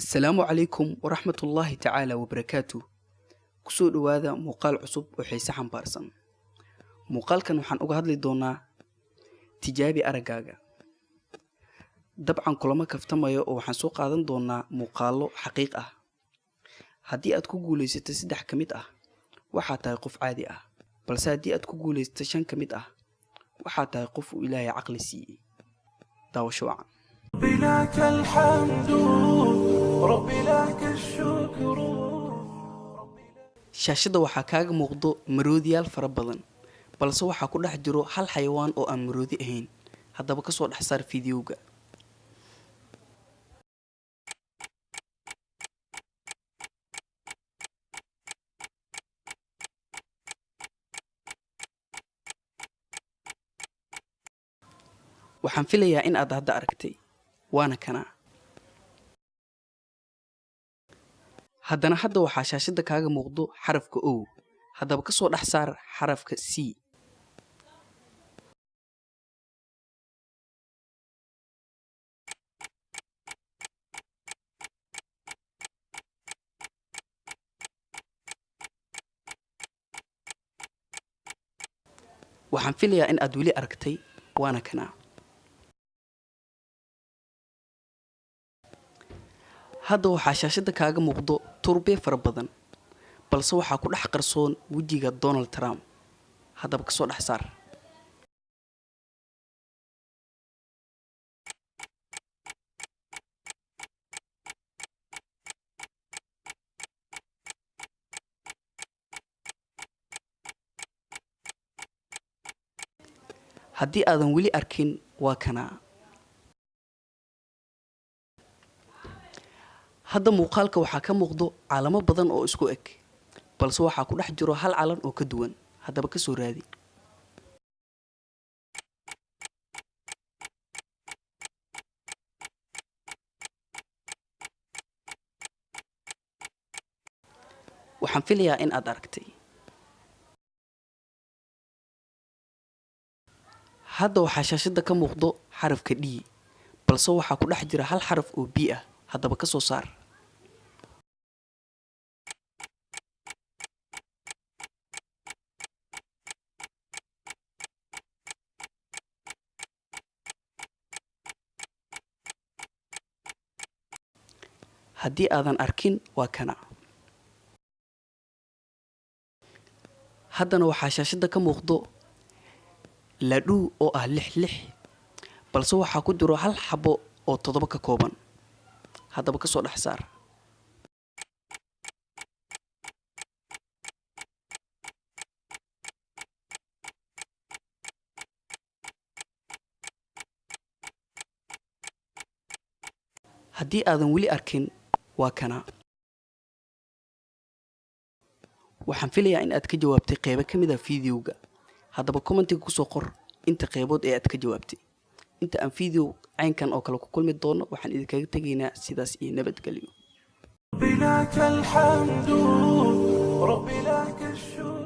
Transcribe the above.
السلام عليكم ورحمة الله تعالى وبركاته. كسو دوادا موقال عصب وحيسا حنبارسن. موقال كان وحان uga hadli doonaa tijaabi aragaaga. dabcan kulama kaftamayo oo waxaan soo qaadan doonaa muuqaalo xaqiiq ah. haddii aad ku guuleysatay 3 kamid ah waxaa tahay qof caadi ah, balse haddii aad ku guuleysatay 5 kamid ah waxaa tahay qof uu Ilaahay caqli siiyay. daawasho wacan. لك الحمد ربي لك الشكر. shaashada waxaa kaaga muuqdo maroodiyaal fara badan, balse waxaa ku dhex jiro hal xayawaan oo aan maroodi ahayn. haddaba ka soo dhex saar fiidiyowga. waxaan filayaa in aad hadda aragtay, waana kana. haddana hadda waxaa shaashada kaaga muuqdo xarafka O. haddaba ka soo dhex saar xarafka C. waxaan filayaa in aad weli aragtay, waana kana. hadda waxaa shaashada kaaga muuqdo turbe fara badan, balse waxaa ku dhex qarsoon wejiga Donald Trump. haddaba ka soo dhex saar. haddii aadan weli arkin, waa kana. hadda muuqaalka waxaa ka muuqdo calamo badan oo isku eg, balse waxaa ku dhex jiro hal calan oo ka duwan. haddaba ka soo raadi. waxaan filayaa in aad aragtay. hadda waxaa shaashada ka muuqdo xarafka D, balse waxaa ku dhex jira hal xaraf oo B ah. haddaba ka soo saar. haddii aadan arkin, waa kana. haddana waxaa shaashada ka muuqdo ladhuu oo ah 6, balse waxaa ku jiro hal xabo oo 7 ka kooban. haddaba ka soo dhex saar. haddii aadan weli arkin, waa kana. waxaan filayaa in aad ka jawaabtay qaybo ka mid ah fiidiyowga. haddaba commentiga kusoo qor inta qaybood ee aad ka jawaabtay. inta aan fiidiyow caynkan oo kale ku kulmi doono, waxaan idinkaga tegaynaa sidaas iyo nabadgelyo. لك الحمد ربي لك الشكر.